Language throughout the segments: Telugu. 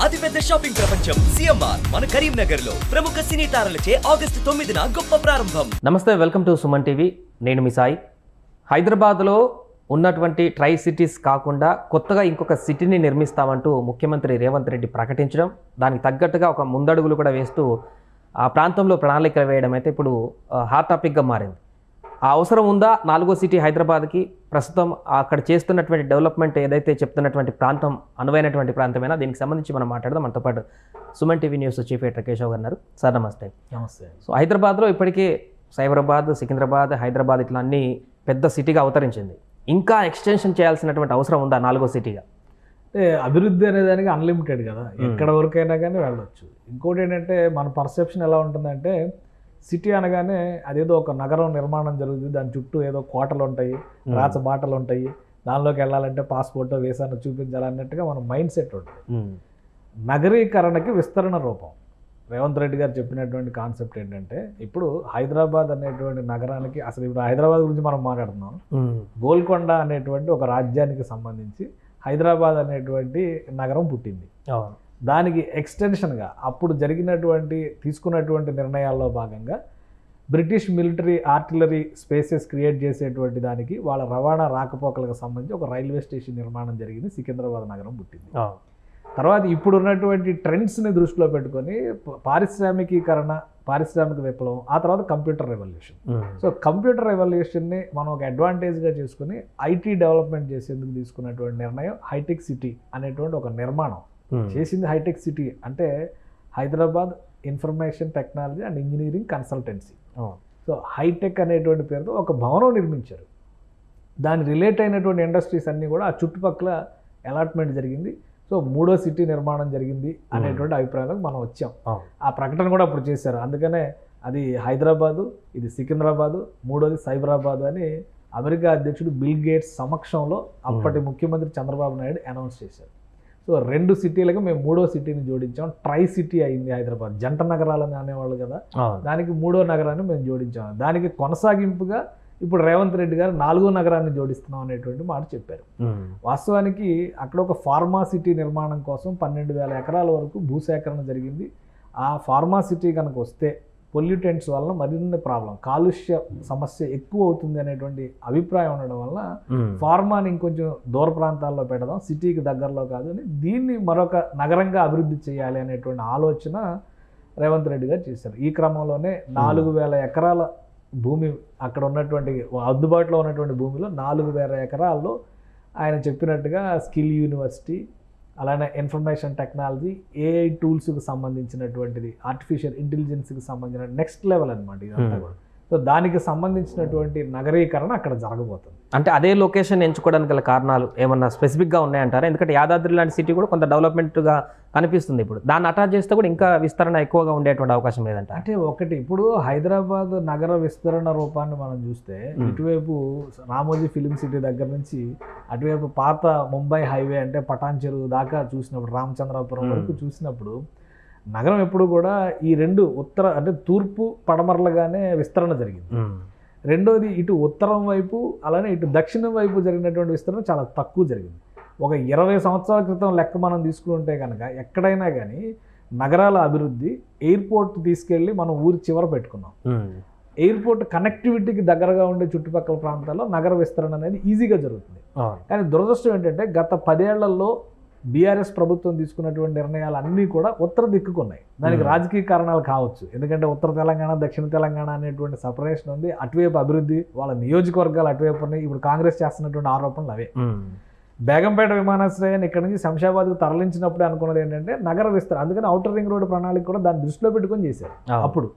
అతిపెద్ద షాపింగ్ ప్రపంచం సిఎంఆర్ మన కరీంనగర్ లో ప్రముఖ సినీ తారలచే ఆగస్టు 9న గొప్ప ప్రారంభం. నమస్తే, వెల్కమ్ టు సుమన్ టీవీ. నేను మీ సాయి. హైదరాబాద్లో ఉన్నటువంటి ట్రై సిటీస్ కాకుండా కొత్తగా ఇంకొక సిటీని నిర్మిస్తామంటూ ముఖ్యమంత్రి రేవంత్ రెడ్డి ప్రకటించడం, దానికి తగ్గట్టుగా ఒక ముందడుగులు కూడా వేస్తూ ఆ ప్రాంతంలో ప్రణాళికలు వేయడం అయితే ఇప్పుడు హాట్ టాపిక్గా మారింది. ఆ అవసరం ఉందా? 4వ సిటీ హైదరాబాద్కి ప్రస్తుతం అక్కడ చేస్తున్నటువంటి డెవలప్మెంట్ ఏదైతే చెప్తున్నటువంటి ప్రాంతం అనువైనటువంటి ప్రాంతమైనా, దీనికి సంబంధించి మనం మాట్లాడదాం. మనతో పాటు Suman TV news chief editor Keshav గారు ఉన్నారు. సార్ నమస్తే. నమస్తే. సో హైదరాబాద్లో ఇప్పటికే సైబరాబాద్, సికింద్రాబాద్, హైదరాబాద్ ఇట్లా అన్ని పెద్ద సిటీగా అవతరించింది. ఇంకా ఎక్స్టెన్షన్ చేయాల్సినటువంటి అవసరం ఉందా 4వ సిటీగా? అంటే అభివృద్ధి అనేదానికి అన్లిమిటెడ్ కదా, ఎక్కడ వరకైనా కానీ వెళ్ళొచ్చు. ఇంకోటి ఏంటంటే మన పర్సెప్షన్ ఎలా ఉంటుందంటే, సిటీ అనగానే అదేదో ఒక నగరం నిర్మాణం జరుగుతుంది, దాని చుట్టూ ఏదో కోటలు ఉంటాయి, రాచబాటలు ఉంటాయి, దానిలోకి వెళ్ళాలంటే పాస్పోర్ట్ వీసాను చూపించాలన్నట్టుగా మన మైండ్ సెట్ ఉంటుంది. నగరీకరణకి విస్తరణ రూపం రేవంత్ రెడ్డి గారు చెప్పినటువంటి కాన్సెప్ట్ ఏంటంటే, ఇప్పుడు హైదరాబాద్ అనేటువంటి నగరానికి, అసలు ఇప్పుడు హైదరాబాద్ గురించి మనం మాట్లాడుతున్నాం, గోల్కొండ అనేటువంటి ఒక రాజ్యానికి సంబంధించి హైదరాబాద్ అనేటువంటి నగరం పుట్టింది. దానికి ఎక్స్టెన్షన్గా అప్పుడు తీసుకున్నటువంటి నిర్ణయాల్లో భాగంగా British military artillery spaces create చేసేటువంటి దానికి వాళ్ళ రవాణా రాకపోకలకు సంబంధించి ఒక రైల్వే స్టేషన్ నిర్మాణం జరిగింది. సికింద్రాబాద్ నగరం పుట్టింది. తర్వాత ఇప్పుడు ఉన్నటువంటి ట్రెండ్స్ని దృష్టిలో పెట్టుకొని పారిశ్రామికీకరణ, పారిశ్రామిక విప్లవం, ఆ తర్వాత కంప్యూటర్ రెవల్యూషన్. సో కంప్యూటర్ రెవల్యూషన్ని మనం ఒక అడ్వాంటేజ్గా చేసుకుని ఐటీ డెవలప్మెంట్ చేసేందుకు తీసుకున్నటువంటి నిర్ణయం హైటెక్ సిటీ అనేటువంటి ఒక నిర్మాణం చేసింది. హైటెక్ సిటీ అంటే Hyderabad information technology and engineering consultancy. So hitech అనేటువంటి పేరుతో ఒక భవనం నిర్మించారు. దాని రిలేట్ అయినటువంటి ఇండస్ట్రీస్ అన్నీ కూడా ఆ చుట్టుపక్కల అలాట్మెంట్ జరిగింది. సో 3వ సిటీ నిర్మాణం జరిగింది అనేటువంటి అభిప్రాయాలకు మనం వచ్చాం. ఆ ప్రకటన కూడా అప్పుడు చేశారు. అందుకనే అది హైదరాబాదు, ఇది సికింద్రాబాదు, 3వది సైబరాబాదు అని అమెరికా అధ్యక్షుడు బిల్ గేట్స్ సమక్షంలో అప్పటి ముఖ్యమంత్రి చంద్రబాబు నాయుడు అనౌన్స్ చేశారు. సో 2 సిటీలకు మేము 3వ సిటీని జోడించాం. ట్రై సిటీ అయింది హైదరాబాద్. జంట నగరాలని అనేవాళ్ళు కదా, దానికి 3వ నగరాన్ని మేము జోడించాం. దానికి కొనసాగింపుగా ఇప్పుడు రేవంత్ రెడ్డి గారు 4వ నగరాన్ని జోడిస్తున్నాం అనేటువంటి మాట చెప్పారు. వాస్తవానికి అక్కడ ఒక ఫార్మా సిటీ నిర్మాణం కోసం 12,000 ఎకరాల వరకు భూసేకరణ జరిగింది. ఆ ఫార్మా సిటీ కనుక వస్తే పొల్యూటెంట్స్ వలన మరిన్ని ప్రాబ్లం, కాలుష్య సమస్య ఎక్కువ అవుతుంది అనేటువంటి అభిప్రాయం ఉండడం వల్ల ఫార్మాని ఇంకొంచెం దూర ప్రాంతాల్లో పెడదాం, సిటీకి దగ్గరలో కాదు అని దీన్ని మరొక నగరంగా అభివృద్ధి చేయాలి అనేటువంటి ఆలోచన రేవంత్ రెడ్డి గారు చేశారు. ఈ క్రమంలోనే 4,000 ఎకరాల భూమి, అక్కడ ఉన్నటువంటి అందుబాటులో ఉన్నటువంటి భూమిలో 4,000 ఎకరాల్లో ఆయన చెప్పినట్టుగా స్కిల్ యూనివర్సిటీ, అలానే ఇన్ఫర్మేషన్ టెక్నాలజీ, ఏఐ టూల్స్కి సంబంధించినటువంటిది, ఆర్టిఫిషియల్ ఇంటెలిజెన్స్కి సంబంధించిన నెక్స్ట్ లెవెల్ అనమాట ఇదంతా కూడా. సో దానికి సంబంధించినటువంటి నగరీకరణ అక్కడ జరగబోతుంది. అంటే అదే లొకేషన్ ఎంచుకోవడానికి గల కారణాలు ఏమన్నా స్పెసిఫిక్గా ఉన్నాయంటారా? ఎందుకంటే యాదాద్రి లాంటి సిటీ కూడా కొంత డెవలప్మెంట్గా కనిపిస్తుంది. ఇప్పుడు దాన్ని అటాచ్ చేస్తే కూడా ఇంకా విస్తరణ ఎక్కువగా ఉండేటువంటి అవకాశం లేదంట. అంటే ఒకటి, ఇప్పుడు హైదరాబాద్ నగర విస్తరణ రూపాన్ని మనం చూస్తే ఇటువైపు రామోజీ ఫిలిం సిటీ దగ్గర నుంచి అటువైపు పాత ముంబై హైవే అంటే పటాన్ చెరువు దాకా చూసినప్పుడు, రామచంద్రాపురం వరకు చూసినప్పుడు నగరం ఎప్పుడు కూడా ఈ 2 ఉత్తర అంటే తూర్పు పడమరలుగానే విస్తరణ జరిగింది. రెండోది ఇటు ఉత్తరం వైపు అలానే ఇటు దక్షిణం వైపు జరిగినటువంటి విస్తరణ చాలా తక్కువ జరిగింది. ఒక 20 సంవత్సరాల క్రితం లెక్క మనం తీసుకుంటే కనుక ఎక్కడైనా కానీ నగరాల అభివృద్ధి, ఎయిర్పోర్ట్ తీసుకెళ్ళి మనం ఊరి చివర పెట్టుకున్నాం. ఎయిర్పోర్ట్ కనెక్టివిటీకి దగ్గరగా ఉండే చుట్టుపక్కల ప్రాంతాల్లో నగర విస్తరణ అనేది ఈజీగా జరుగుతుంది. కానీ దురదృష్టం ఏంటంటే గత 10 ఏళ్లలో బీఆర్ఎస్ ప్రభుత్వం తీసుకున్నటువంటి నిర్ణయాలు అన్నీ కూడా ఉత్తర దిక్కుకున్నాయి. దానికి రాజకీయ కారణాలు కావచ్చు, ఎందుకంటే ఉత్తర తెలంగాణ, దక్షిణ తెలంగాణ అనేటువంటి సపరేషన్ ఉంది. అటువైపు అభివృద్ధి, వాళ్ళ నియోజకవర్గాలు అటువైపు ఉన్నాయి. ఇప్పుడు కాంగ్రెస్ చేస్తున్నటువంటి ఆరోపణలు అవే. బేగంపేట విమానాశ్రయాన్ని ఇక్కడ నుంచి శంషాబాద్కు తరలించినప్పుడే అనుకున్నది ఏంటంటే నగర విస్తరణ. అందుకని ఔటర్ రింగ్ రోడ్డు ప్రణాళిక కూడా దాన్ని దృష్టిలో పెట్టుకొని చేశారు అప్పుడు.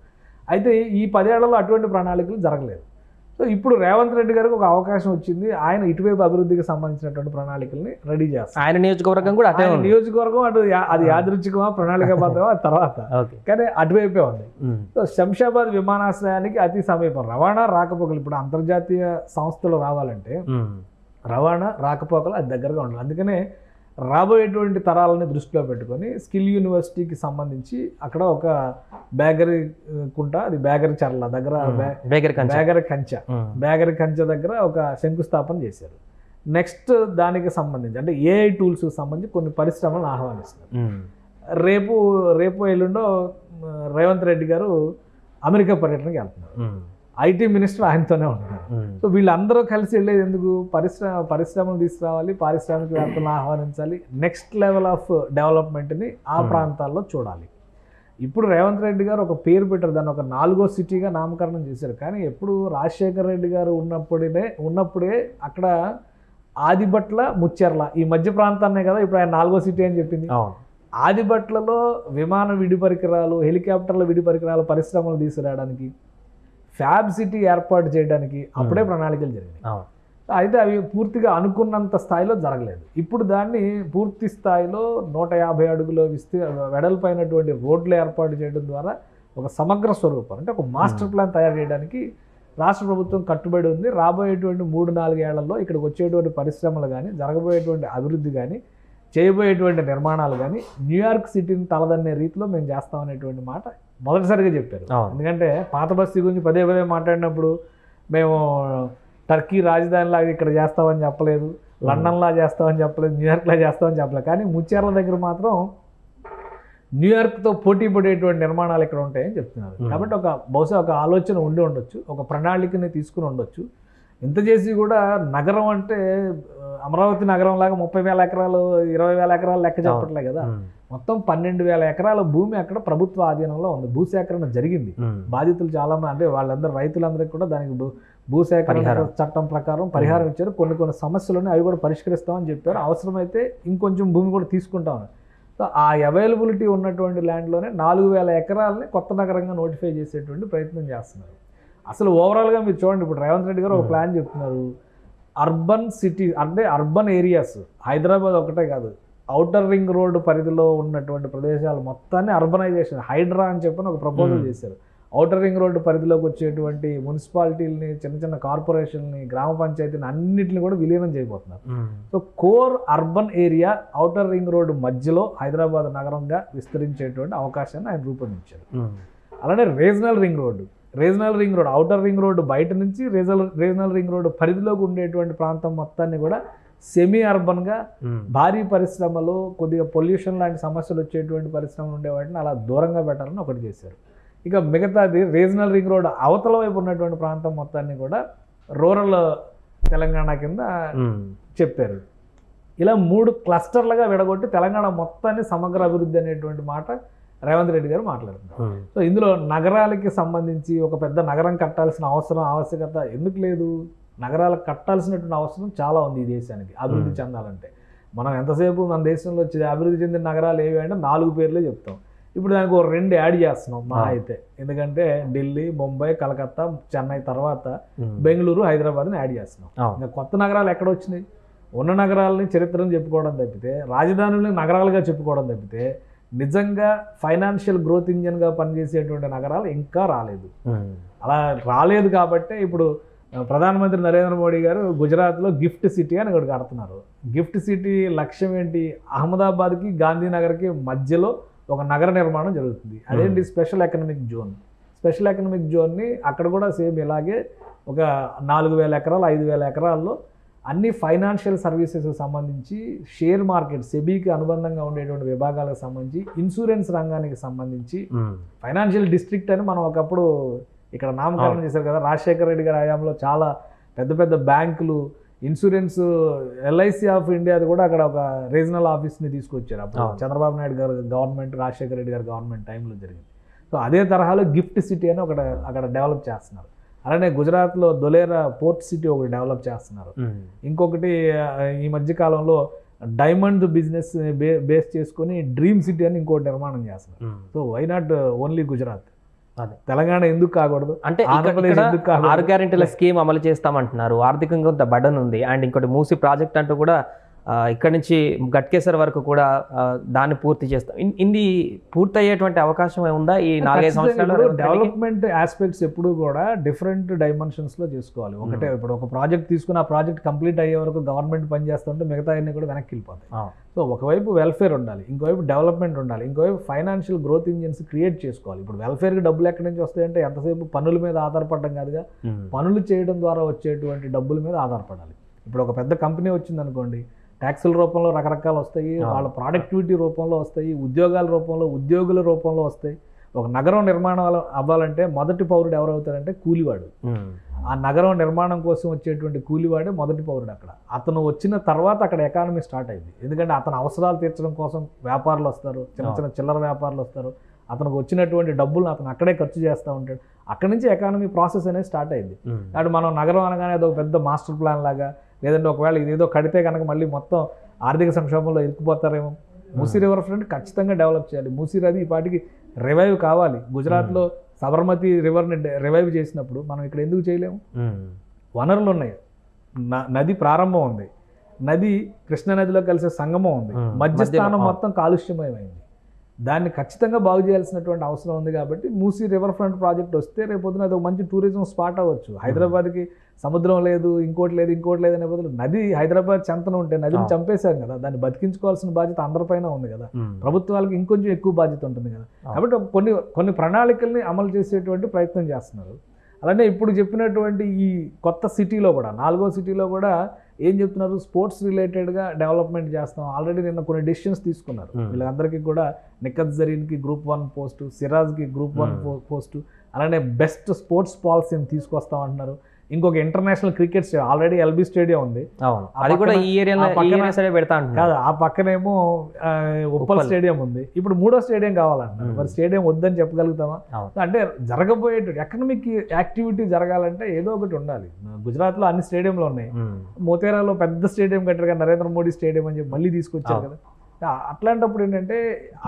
అయితే ఈ 10 ఏళ్లలో అటువంటి ప్రణాళికలు జరగలేదు. సో ఇప్పుడు రేవంత్ రెడ్డి గారికి ఒక అవకాశం వచ్చింది. ఆయన ఇటువైపు అభివృద్ధికి సంబంధించినటువంటి ప్రణాళికల్ని రెడీ చేస్తారు. ఆయన నియోజకవర్గం కూడా అటే ఉంది. నియోజకవర్గం అటు అది యాదృచ్ఛికమా ప్రణాళికాబద్ధమా తర్వాత, కానీ అటువైపే ఉంది. సో శంషాబాద్ విమానాశ్రయానికి అతి సమీపం. రవాణా రాకపోకలు, ఇప్పుడు అంతర్జాతీయ సంస్థలు రావాలంటే రవాణా రాకపోకలు అది దగ్గరగా ఉండాలి. అందుకనే రాబోయేటువంటి తరాలని దృష్టిలో పెట్టుకొని స్కిల్ యూనివర్సిటీకి సంబంధించి అక్కడ ఒక బేగరీ కుంట, అది బేగరీ చర్ల దగ్గర, బేగరీ కంచె దగ్గర ఒక శంకుస్థాపన చేశారు. నెక్స్ట్ దానికి సంబంధించి అంటే ఏఐ టూల్స్కి సంబంధించి కొన్ని పరిశ్రమలను ఆహ్వానిస్తారు. రేపు ఎల్లుండో రేవంత్ రెడ్డి గారు అమెరికా పర్యటనకి వెళ్తున్నారు. ఐటీ మినిస్టర్ ఆయనతోనే ఉంటున్నారు. సో వీళ్ళందరూ కలిసి వెళ్ళేది ఎందుకు? పరిశ్రమలు తీసుకురావాలి, పారిశ్రామికవేత్తలను ఆహ్వానించాలి, నెక్స్ట్ లెవెల్ ఆఫ్ డెవలప్మెంట్ని ఆ ప్రాంతాల్లో చూడాలి. ఇప్పుడు రేవంత్ రెడ్డి గారు ఒక పేరు పెట్టారు, దాన్ని ఒక 4వ సిటీగా నామకరణం చేశారు. కానీ ఎప్పుడు రాజశేఖర్ రెడ్డి గారు ఉన్నప్పుడే అక్కడ ఆదిబట్ల, ముచ్చెర్ల ఈ మధ్య ప్రాంతాన్నే కదా ఇప్పుడు ఆయన 4వ సిటీ అని చెప్పింది. ఆదిబట్లలో విమాన విడి పరికరాలు, హెలికాప్టర్ల విడి పరికరాలు పరిశ్రమలు తీసుకురావడానికి, ఫ్యాబ్ సిటీ ఏర్పాటు చేయడానికి అప్పుడే ప్రణాళికలు జరిగినాయి. అయితే అవి పూర్తిగా అనుకున్నంత స్థాయిలో జరగలేదు. ఇప్పుడు దాన్ని పూర్తి స్థాయిలో 150 అడుగుల వెడల్పైనటువంటి రోడ్లు ఏర్పాటు చేయడం ద్వారా ఒక సమగ్ర స్వరూపం, అంటే ఒక మాస్టర్ ప్లాన్ తయారు చేయడానికి రాష్ట్ర ప్రభుత్వం కట్టుబడి ఉంది. రాబోయేటువంటి 3-4 ఏళ్లలో ఇక్కడికి వచ్చేటువంటి పరిశ్రమలు కానీ, జరగబోయేటువంటి అభివృద్ధి కానీ, చేయబోయేటువంటి నిర్మాణాలు కానీ న్యూయార్క్ సిటీని తలదన్నే రీతిలో మేము చేస్తామనేటువంటి మాట మొదటిసారిగా చెప్పారు. ఎందుకంటే పాత బస్తీ గురించి పదే మాట్లాడినప్పుడు మేము టర్కీ రాజధానిలాగా ఇక్కడ చేస్తామని చెప్పలేదు, లండన్లా చేస్తామని చెప్పలేదు, న్యూయార్క్లా చేస్తామని చెప్పలేదు. కానీ ముచ్చెర్ల దగ్గర మాత్రం న్యూయార్క్తో పోటీ పడేటువంటి నిర్మాణాలు ఇక్కడ ఉంటాయని చెప్తున్నారు. కాబట్టి బహుశా ఒక ఆలోచన ఉండి ఉండొచ్చు, ఒక ప్రణాళికని తీసుకుని ఉండొచ్చు. ఇంత చేసి కూడా నగరం అంటే అమరావతి నగరం లాగా 30,000 ఎకరాలు 20,000 ఎకరాలు లెక్క చెప్పట్లే కదా. మొత్తం 12,000 ఎకరాల భూమి అక్కడ ప్రభుత్వ ఆధీనంలో ఉంది. భూసేకరణ జరిగింది. బాధితులు చాలా మంది, అంటే వాళ్ళందరూ రైతులందరికీ కూడా దానికి భూసేకరణ చట్టం ప్రకారం పరిహారం ఇచ్చారు. కొన్ని సమస్యలు అవి కూడా పరిష్కరిస్తామని చెప్పారు. అవసరమైతే ఇంకొంచెం భూమి కూడా తీసుకుంటామని. సో ఆ అవైలబిలిటీ ఉన్నటువంటి ల్యాండ్లోనే 4,000 ఎకరాలని కొత్త నగరంగా నోటిఫై చేసేటువంటి ప్రయత్నం చేస్తున్నారు. అసలు ఓవరాల్గా మీరు చూడండి, ఇప్పుడు రేవంత్ రెడ్డి గారు ఒక ప్లాన్ చెప్తున్నారు. అర్బన్ సిటీ అంటే అర్బన్ ఏరియాస్, హైదరాబాద్ ఒకటే కాదు, ఔటర్ రింగ్ రోడ్డు పరిధిలో ఉన్నటువంటి ప్రదేశాలు మొత్తాన్ని అర్బనైజేషన్, హైడ్రా అని చెప్పని ఒక ప్రపోజల్ చేశారు. ఔటర్ రింగ్ రోడ్డు పరిధిలోకి వచ్చేటువంటి మున్సిపాలిటీలని, చిన్న కార్పొరేషన్ని, గ్రామ పంచాయతీని అన్నింటిని కూడా విలీనం చేయబోతున్నారు. So core urban area outer ring road మధ్యలో హైదరాబాద్ నగరంగా విస్తరించేటువంటి అవకాశాన్ని ఆయన రూపొందించారు. అలానే regional ring road outer ring road బయట నుంచి రీజనల్ రింగ్ రోడ్డు పరిధిలోకి ఉండేటువంటి ప్రాంతం మొత్తాన్ని కూడా సెమీ అర్బన్గా, భారీ పరిశ్రమలు, కొద్దిగా పొల్యూషన్ లాంటి సమస్యలు వచ్చేటువంటి పరిశ్రమలు ఉండేవాటిని అలా దూరంగా పెట్టాలని ఒకటి చేశారు. ఇక మిగతాది రీజనల్ రింగ్ రోడ్ అవతల వైపు ఉన్నటువంటి ప్రాంతం మొత్తాన్ని కూడా రూరల్ తెలంగాణ కింద చెప్పారు. ఇలా 3 క్లస్టర్లుగా విడగొట్టి తెలంగాణ మొత్తాన్ని సమగ్ర అభివృద్ధి అనేటువంటి మాట రేవంత్ రెడ్డి గారు మాట్లాడుతున్నారు. సో ఇందులో నగరాలకి సంబంధించి ఒక పెద్ద నగరం కట్టాల్సిన ఆవశ్యకత ఎందుకు లేదు? నగరాలు కట్టాల్సినటువంటి అవసరం చాలా ఉంది ఈ దేశానికి అభివృద్ధి చెందాలంటే. మనం ఎంతసేపు మన దేశంలో అభివృద్ధి చెందిన నగరాలు ఏవి అంటే 4 పేర్లే చెప్తాం. ఇప్పుడు దానికి ఒక 2 యాడ్ చేస్తున్నాం మహా అయితే. ఎందుకంటే ఢిల్లీ, ముంబై, కలకత్తా, చెన్నై తర్వాత బెంగళూరు, హైదరాబాద్ని యాడ్ చేస్తున్నాం. ఇంకా కొత్త నగరాలు ఎక్కడ వచ్చినాయి? ఉన్న నగరాలని చరిత్రను చెప్పుకోవడం తప్పితే, రాజధానులని నగరాలుగా చెప్పుకోవడం తప్పితే, నిజంగా ఫైనాన్షియల్ గ్రోత్ ఇంజన్గా పనిచేసేటువంటి నగరాలు ఇంకా రాలేదు. అలా రాలేదు కాబట్టి ఇప్పుడు ప్రధానమంత్రి నరేంద్ర మోడీ గారు గుజరాత్లో గిఫ్ట్ సిటీ అని ఒకటి కడుతున్నారు. గిఫ్ట్ సిటీ లక్ష్యం ఏంటి? అహ్మదాబాద్కి, గాంధీనగర్కి మధ్యలో ఒక నగర నిర్మాణం జరుగుతుంది. అదేంటి? స్పెషల్ ఎకనామిక్ జోన్ని అక్కడ కూడా సేమ్ ఇలాగే ఒక 4,000 ఎకరాలు 5,000 ఎకరాల్లో అన్ని ఫైనాన్షియల్ సర్వీసెస్కి సంబంధించి, షేర్ మార్కెట్, సెబీకి అనుబంధంగా ఉండేటువంటి విభాగాలకు సంబంధించి, ఇన్సూరెన్స్ రంగానికి సంబంధించి ఫైనాన్షియల్ డిస్ట్రిక్ట్ అని మనం ఒకప్పుడు ఇక్కడ నామకరణం చేశారు కదా. రాజశేఖర రెడ్డి గారి హయాంలో చాలా పెద్ద బ్యాంకులు, ఇన్సూరెన్స్, ఎల్ఐసి ఆఫ్ ఇండియాది కూడా అక్కడ ఒక రీజనల్ ఆఫీస్ని తీసుకొచ్చారు. అప్పుడు చంద్రబాబు నాయుడు గారు గవర్నమెంట్, రాజశేఖర రెడ్డి గారి గవర్నమెంట్ టైంలో జరిగింది. సో అదే తరహాలో గిఫ్ట్ సిటీ అని అక్కడ డెవలప్ చేస్తున్నారు. అలానే గుజరాత్లో దొలేరా పోర్ట్ సిటీ ఒకటి డెవలప్ చేస్తున్నారు. ఇంకొకటి ఈ మధ్యకాలంలో డైమండ్ బిజినెస్ బేస్ చేసుకొని డ్రీమ్ సిటీ అని ఇంకోటి నిర్మాణం చేస్తున్నారు. So why not only Gujarat? Telangana ఎందుకు కాకూడదు? అంటే 6 గ్యారెంటీల స్కీమ్ అమలు చేస్తామంటున్నారు. ఆర్థికంగా కొంత బర్డన్ ఉంది. అండ్ ఇంకోటి మూసీ ప్రాజెక్ట్ అంటూ కూడా ఇక్కడ నుంచి గట్కేసర్ వరకు కూడా దాన్ని పూర్తి చేస్తాం. ఇది పూర్తయ్యేటువంటి అవకాశం ఉందా ఈ 4-5 సంవత్సరాలు? డెవలప్మెంట్ ఆస్పెక్ట్స్ ఎప్పుడు కూడా డిఫరెంట్ డైమెన్షన్స్లో చేసుకోవాలి. ఒకటే ఇప్పుడు ఒక ప్రాజెక్ట్ తీసుకుని ఆ ప్రాజెక్ట్ కంప్లీట్ అయ్యే వరకు గవర్నమెంట్ పనిచేస్తుంటే మిగతా అన్ని కూడా వెనక్కి వెళ్ళిపోతాయి. సో ఒకవైపు వెల్ఫేర్ ఉండాలి, ఇంకోవైపు డెవలప్మెంట్ ఉండాలి, ఇంకోవైపు ఫైనాన్షియల్ గ్రోత్ ఇంజిన్స్ క్రియేట్ చేసుకోవాలి. ఇప్పుడు వెల్ఫేర్కి డబ్బులు ఎక్కడి నుంచి వస్తాయంటే ఎంతసేపు పన్నుల మీద ఆధారపడడం కాదుగా, పనులు చేయడం ద్వారా వచ్చేటువంటి డబ్బుల మీద ఆధారపడాలి. ఇప్పుడు ఒక పెద్ద కంపెనీ వచ్చిందనుకోండి, ట్యాక్సుల రూపంలో రకరకాలు వస్తాయి, వాళ్ళ ప్రొడక్టివిటీ రూపంలో వస్తాయి, ఉద్యోగాల రూపంలో, ఉద్యోగుల రూపంలో వస్తాయి. ఒక నగరం నిర్మాణం అవ్వాలంటే మొదటి పౌరుడు ఎవరవుతారంటే కూలివాడు. ఆ నగరం నిర్మాణం కోసం వచ్చేటువంటి కూలివాడే మొదటి పౌరుడు. అక్కడ అతను వచ్చిన తర్వాత అక్కడ ఎకానమీ స్టార్ట్ అయింది. ఎందుకంటే అతని అవసరాలు తీర్చడం కోసం వ్యాపారులు వస్తారు, చిన్న చిన్న చిల్లర వ్యాపారులు వస్తారు. అతనికి వచ్చినటువంటి డబ్బులను అతను అక్కడే ఖర్చు చేస్తూ ఉంటాడు. అక్కడి నుంచి ఎకానమీ ప్రాసెస్ అనేది స్టార్ట్ అయింది. కాబట్టి మనం నగరం అనగానే అదొక పెద్ద మాస్టర్ ప్లాన్ లాగా, లేదంటే ఒకవేళ ఇదేదో కడితే కనుక మళ్ళీ మొత్తం ఆర్థిక సంక్షోభంలో ఇరుక్కుపోతారేమో. మూసీ రివర్ ఫ్రంట్ ఖచ్చితంగా డెవలప్ చేయాలి. మూసీ నది ఈ పాటికి రివైవ్ కావాలి. గుజరాత్లో సబర్మతి రివర్ని రివైవ్ చేసినప్పుడు మనం ఇక్కడ ఎందుకు చేయలేము? వనరులు ఉన్నాయి, నది ప్రారంభం ఉంది, నది కృష్ణానదిలో కలిసే సంగమం ఉంది, మధ్యస్థానం మొత్తం కాలుష్యమయమైంది. దాన్ని ఖచ్చితంగా బాగు చేయాల్సినటువంటి అవసరం ఉంది. కాబట్టి మూసీ రివర్ ఫ్రంట్ ప్రాజెక్ట్ వస్తే రేపొద్దున అది ఒక మంచి టూరిజం స్పాట్ అవ్వచ్చు. హైదరాబాద్కి సముద్రం లేదు, ఇంకోటి లేదు అనే బదులు నది హైదరాబాద్ చెంతన ఉంటే నదిని చంపేశాం కదా, దాన్ని బతికించుకోవాల్సిన బాధ్యత అందరిపైన ఉంది కదా. ప్రభుత్వాలకు ఇంకొంచెం ఎక్కువ బాధ్యత ఉంటుంది కదా. కాబట్టి కొన్ని ప్రణాళికల్ని అమలు చేసేటువంటి ప్రయత్నం చేస్తున్నారు. అలానే ఇప్పుడు చెప్పినటువంటి ఈ కొత్త సిటీలో కూడా, 4వ సిటీలో కూడా ఏం చెప్తున్నారు? స్పోర్ట్స్ రిలేటెడ్గా డెవలప్మెంట్ చేస్తాం. ఆల్రెడీ నిన్న కొన్ని డెసిషన్స్ తీసుకున్నారు. వీళ్ళందరికీ కూడా నిఖత్ జరీన్కి గ్రూప్ 1 పోస్టు, సిరాజ్కి గ్రూప్ 1 పోస్టు, అలానే బెస్ట్ స్పోర్ట్స్ పాలసీని తీసుకొస్తామంటున్నారు. ఇంకొక international cricket stadium, already LB stadium ఉంది, అది కూడా ఈ ఏరియాలో పెడతా కాదు. ఆ పక్కనేమో ఉప్పల్ స్టేడియం ఉంది. ఇప్పుడు 3వ స్టేడియం కావాలంటున్నారు. మరి స్టేడియం వద్దని చెప్పగలుగుతామా? అంటే జరగబోయే ఎకనామిక్ యాక్టివిటీ జరగాలంటే ఏదో ఒకటి ఉండాలి. గుజరాత్లో అన్ని స్టేడియంలు ఉన్నాయి. మోతేరాలో పెద్ద స్టేడియం కట్టారు కదా, నరేంద్ర మోడీ స్టేడియం అని చెప్పి మళ్ళీ తీసుకొచ్చారు కదా. అట్లాంటప్పుడు ఏంటంటే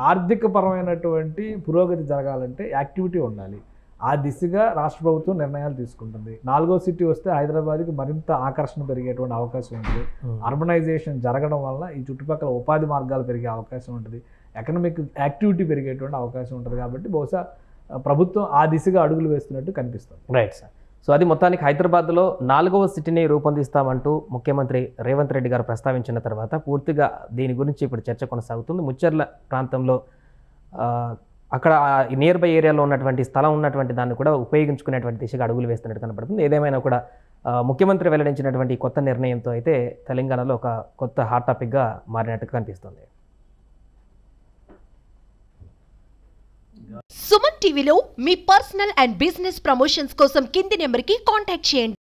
ఆర్థిక పరమైనటువంటి పురోగతి జరగాలంటే యాక్టివిటీ ఉండాలి. ఆ దిశగా రాష్ట్ర ప్రభుత్వం నిర్ణయాలు తీసుకుంటుంది. 4వ సిటీ వస్తే హైదరాబాద్కి మరింత ఆకర్షణ పెరిగేటువంటి అవకాశం ఉంటుంది. అర్బనైజేషన్ జరగడం వల్ల ఈ చుట్టుపక్కల ఉపాధి మార్గాలు పెరిగే అవకాశం ఉంటుంది, ఎకనామిక్ యాక్టివిటీ పెరిగేటువంటి అవకాశం ఉంటుంది. కాబట్టి బహుశా ప్రభుత్వం ఆ దిశగా అడుగులు వేస్తున్నట్టు కనిపిస్తుంది. Right sir. సో అది మొత్తానికి హైదరాబాద్లో 4వ సిటీని రూపొందిస్తామంటూ ముఖ్యమంత్రి రేవంత్ రెడ్డి గారు ప్రస్తావించిన తర్వాత పూర్తిగా దీని గురించి ఇప్పుడు చర్చ కొనసాగుతుంది. ముచ్చర్ల ప్రాంతంలో అక్కడ నియర్ బై ఏరియాలో ఉన్నటువంటి స్థలం ఉన్నటువంటి దాన్ని కూడా ఉపయోగించుకునేటువంటి దిశగా అడుగులు వేస్తున్నట్టు కనపడుతుంది. ఏదేమైనా కూడా ముఖ్యమంత్రి వెల్లడించినటువంటి కొత్త నిర్ణయంతో అయితే తెలంగాణలో ఒక కొత్త హాట్ టాపిక్గా మారినట్టు కనిపిస్తుంది. సుమన్ టీవీలో మీ పర్సనల్ అండ్ బిజినెస్ ప్రమోషన్స్ కోసం కింది నెంబర్కి కాంటాక్ట్ చేయండి.